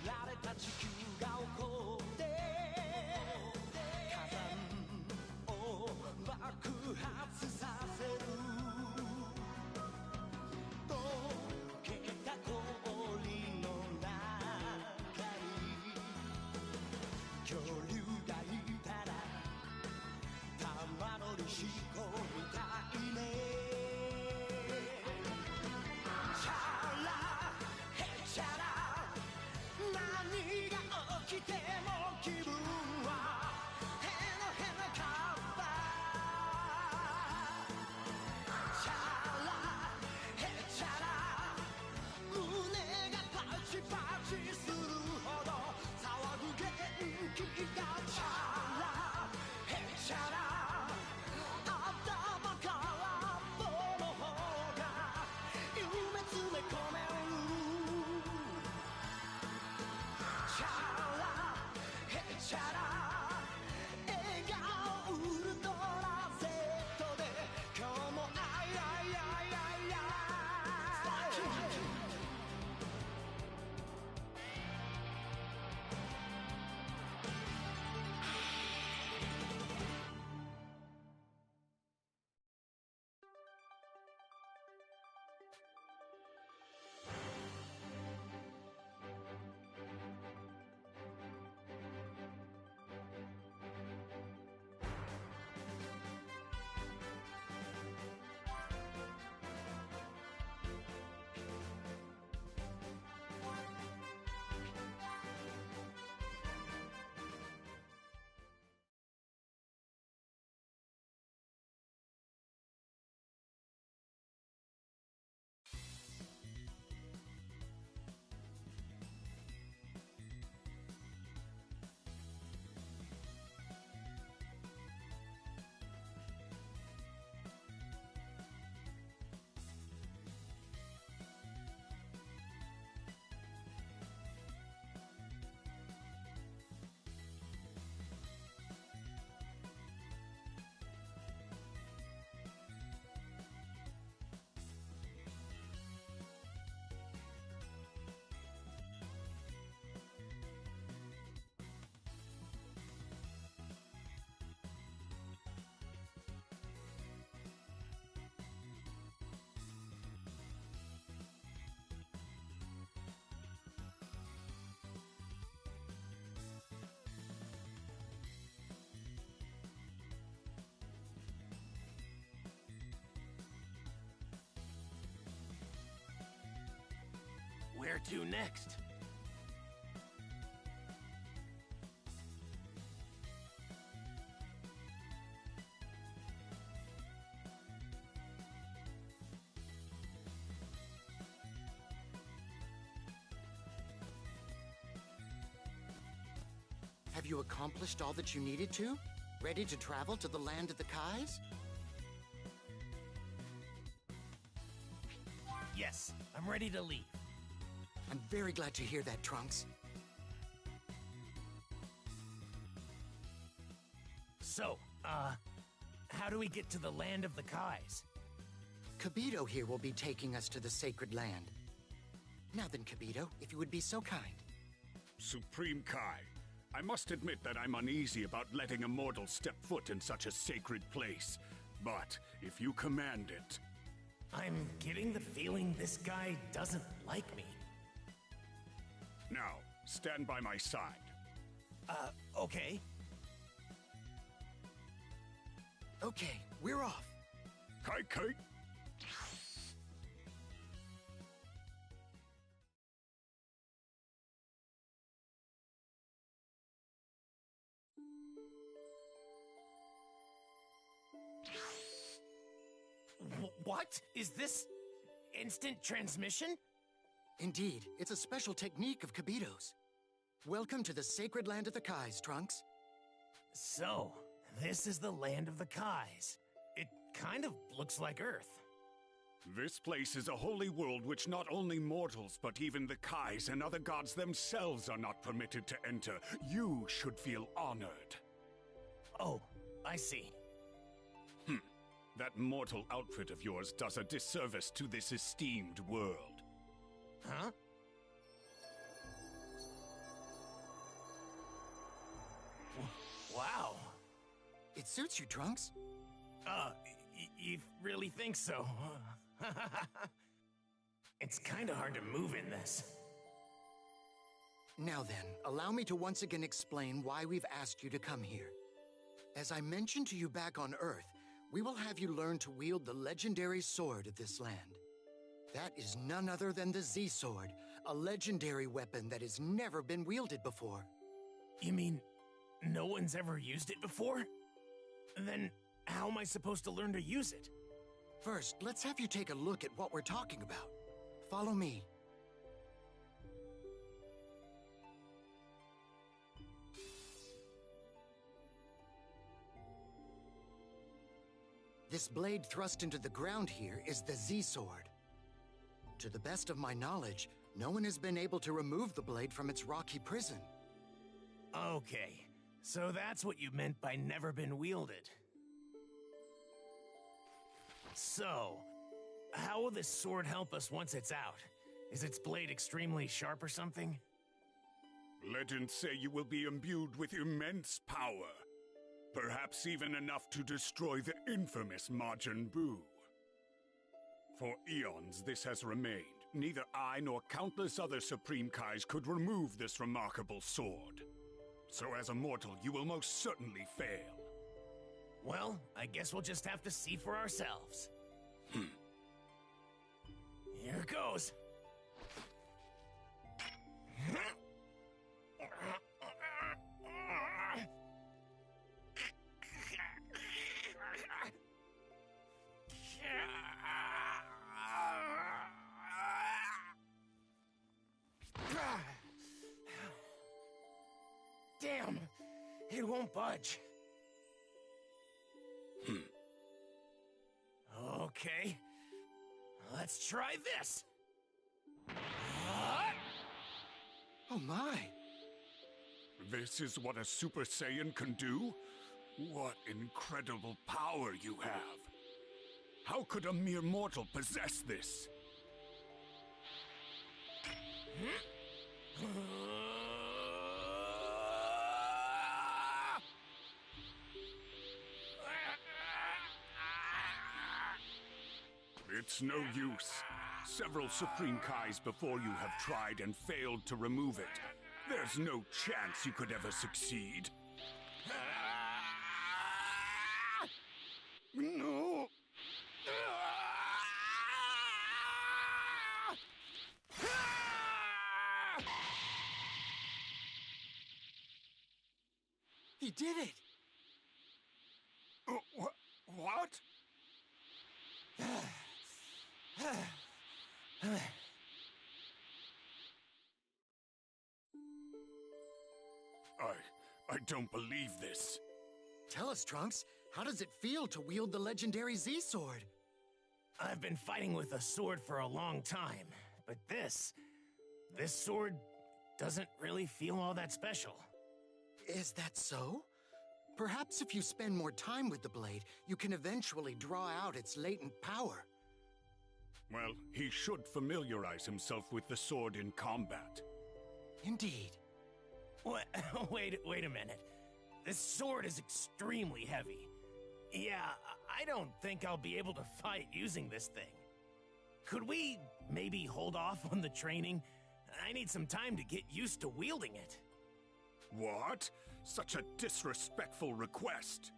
られた地球が起こって火山を爆発させる溶けた氷の中に恐竜がいたら玉乗りしこみたいね何が起きても気分はへのへのカッパチャラヘチャラ胸がパチパチするほど騒ぐ元気がチャラヘチャラ頭から棒の方が夢詰め込めるチャラ笑顔ウルトラ Z で今日もアイアイアイアイアイWhere to next? Have you accomplished all that you needed to? Ready to travel to the land of the Kais? Yes, I'm ready to leave. I'm very glad to hear that, Trunks. So, how do we get to the land of the Kais? Kibito here will be taking us to the sacred land. Now then, Kibito, if you would be so kind. Supreme Kai, I must admit that I'm uneasy about letting a mortal step foot in such a sacred place. But if you command it... I'm getting the feeling this guy doesn't like me. Now, stand by my side. Okay. Okay, we're off. Kai Kai! What? Is this instant transmission? Indeed, it's a special technique of Kibito's. Welcome to the sacred land of the Kais, Trunks. So, this is the land of the Kais. It kind of looks like Earth. This place is a holy world which not only mortals, but even the Kais and other gods themselves are not permitted to enter. You should feel honored. Oh, I see. That mortal outfit of yours does a disservice to this esteemed world. Huh? It suits you, Trunks. You really think so? It's kinda hard to move in this. Now then, allow me to once again explain why we've asked you to come here. As I mentioned to you back on Earth, we will have you learn to wield the legendary sword of this land. That is none other than the Z-Sword, a legendary weapon that has never been wielded before. You mean no one's ever used it before? Then how am I supposed to learn to use it? First, let's have you take a look at what we're talking about. Follow me. This blade thrust into the ground here is the Z-Sword. To the best of my knowledge, no one has been able to remove the blade from its rocky prison. Okay, so that's what you meant by never been wielded. So, how will this sword help us once it's out? Is its blade extremely sharp or something? Legends say you will be imbued with immense power. Perhaps even enough to destroy the infamous Majin Buu. For eons this has remained. Neither I nor countless other Supreme Kais could remove this remarkable sword. So as a mortal, you will most certainly fail. Well, I guess we'll just have to see for ourselves. Here goes. Damn, it won't budge. Okay, let's try this. Oh my! This is what a Super Saiyan can do? What incredible power you have! How could a mere mortal possess this? It's no use. Several Supreme Kais before you have tried and failed to remove it. There's no chance you could ever succeed. No! He did it! What? I don't believe this. Tell us, Trunks, how does it feel to wield the legendary Z-Sword? I've been fighting with a sword for a long time, but this sword doesn't really feel all that special. Is that so? Perhaps if you spend more time with the blade, you can eventually draw out its latent power. Well, he should familiarize himself with the sword in combat. Indeed. What? Wait a minute. This sword is extremely heavy. Yeah, I don't think I'll be able to fight using this thing. Could we maybe hold off on the training? I need some time to get used to wielding it. What? Such a disrespectful request.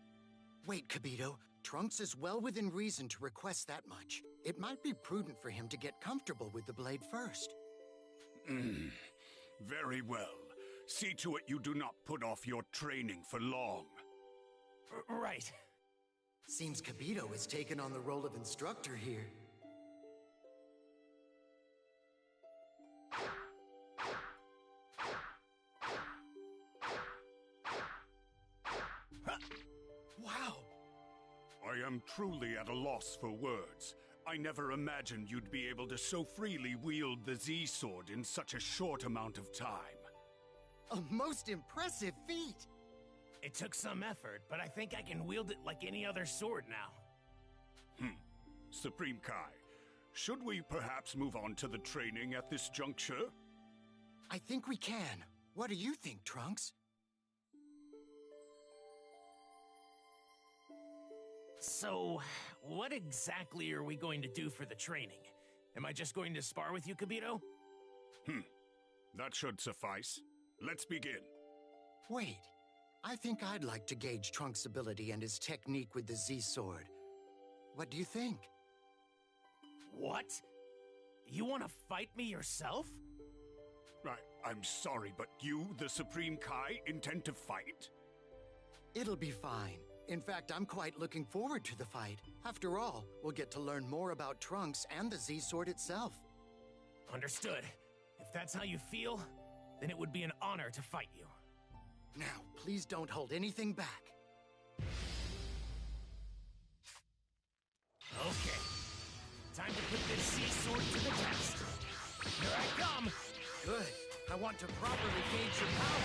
Wait, Kibito. Trunks is well within reason to request that much. It might be prudent for him to get comfortable with the blade first. Very well. See to it you do not put off your training for long. Right. Seems Kibito has taken on the role of instructor here. Wow! I am truly at a loss for words. I never imagined you'd be able to so freely wield the Z-Sword in such a short amount of time. A most impressive feat! It took some effort, but I think I can wield it like any other sword now. Supreme Kai, should we perhaps move on to the training at this juncture? I think we can. What do you think, Trunks? So, what exactly are we going to do for the training? Am I just going to spar with you, Kibito? That should suffice. Let's begin. Wait, I think I'd like to gauge Trunks' ability and his technique with the Z-Sword. What do you think? What? You want to fight me yourself? I'm sorry, but you, the Supreme Kai, intend to fight? It'll be fine. In fact, I'm quite looking forward to the fight. After all, we'll get to learn more about Trunks and the Z-Sword itself. Understood. If that's how you feel, then it would be an honor to fight you. Now, please don't hold anything back. Okay. Time to put this Z-Sword to the test. Here I come! Good. I want to properly gauge your power.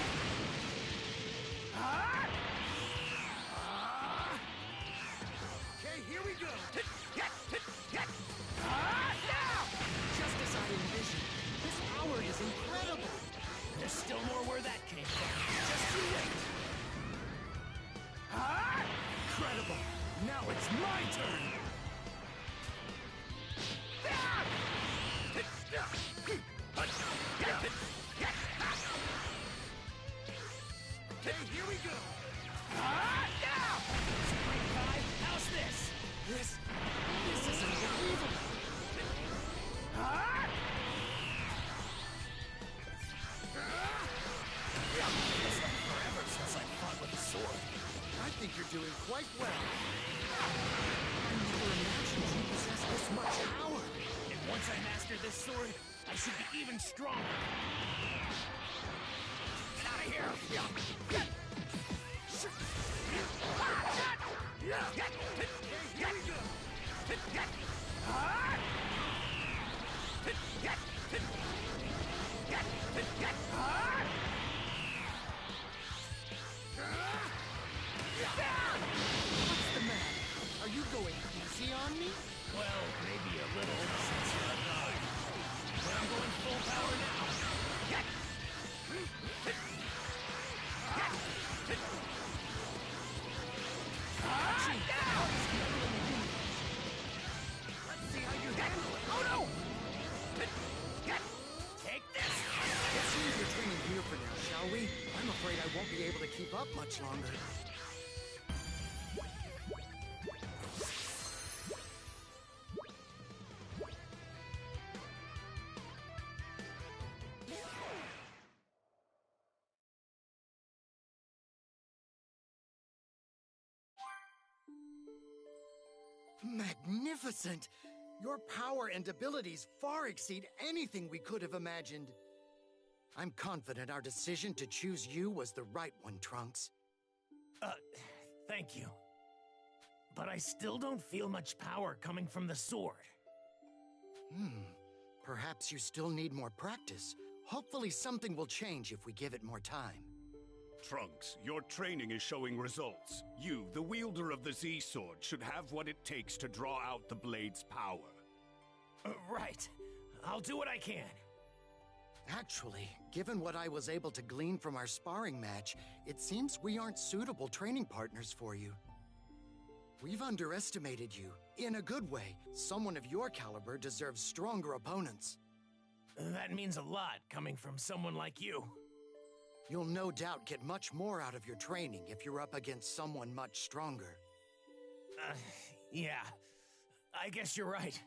Okay, here we go. Now! Just as I envisioned, this power is incredible. There's still more where that came from. Just you wait. Incredible. Now it's my turn. Okay, here we go. Now! Supreme Kai, how's this? This is unbelievable. It's like forever since I fought with a sword. I think you're doing quite well. I never imagined you possessed this much power. And once I master this sword, I should be even stronger. Get out of here! Here we go. What's the matter? Are you going easy on me? Well, maybe a little since you're a guy. But I'm going full power now. Let's see how you handle it. Oh no! Take this! Let's leave your training here for now, shall we? I'm afraid I won't be able to keep up much longer. Magnificent! Your power and abilities far exceed anything we could have imagined. I'm confident our decision to choose you was the right one, Trunks. Thank you. But I still don't feel much power coming from the sword. Perhaps you still need more practice. Hopefully something will change if we give it more time. Trunks, your training is showing results. You, the wielder of the Z-Sword, should have what it takes to draw out the blade's power. Right. I'll do what I can. Actually, given what I was able to glean from our sparring match, it seems we aren't suitable training partners for you. We've underestimated you. In a good way. Someone of your caliber deserves stronger opponents. That means a lot coming from someone like you. You'll no doubt get much more out of your training if you're up against someone much stronger. Yeah. I guess you're right.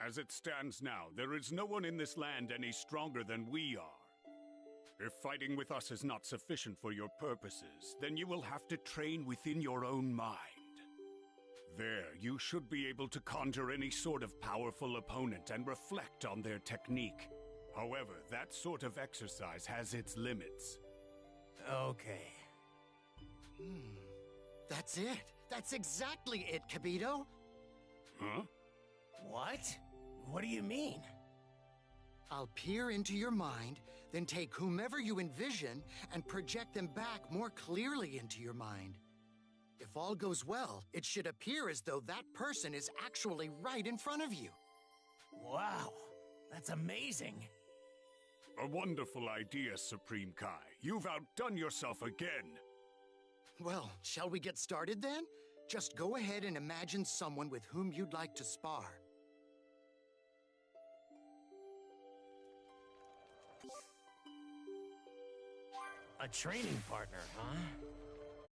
As it stands now, there is no one in this land any stronger than we are. If fighting with us is not sufficient for your purposes, then you will have to train within your own mind. There, you should be able to conjure any sort of powerful opponent and reflect on their technique. However, that sort of exercise has its limits. Okay. That's it. That's exactly it, Kibito. Huh? What? What do you mean? I'll peer into your mind, then take whomever you envision and project them back more clearly into your mind. If all goes well, it should appear as though that person is actually right in front of you. Wow. That's amazing. A wonderful idea, Supreme Kai. You've outdone yourself again. Well, shall we get started then? Just go ahead and imagine someone with whom you'd like to spar. A training partner, huh?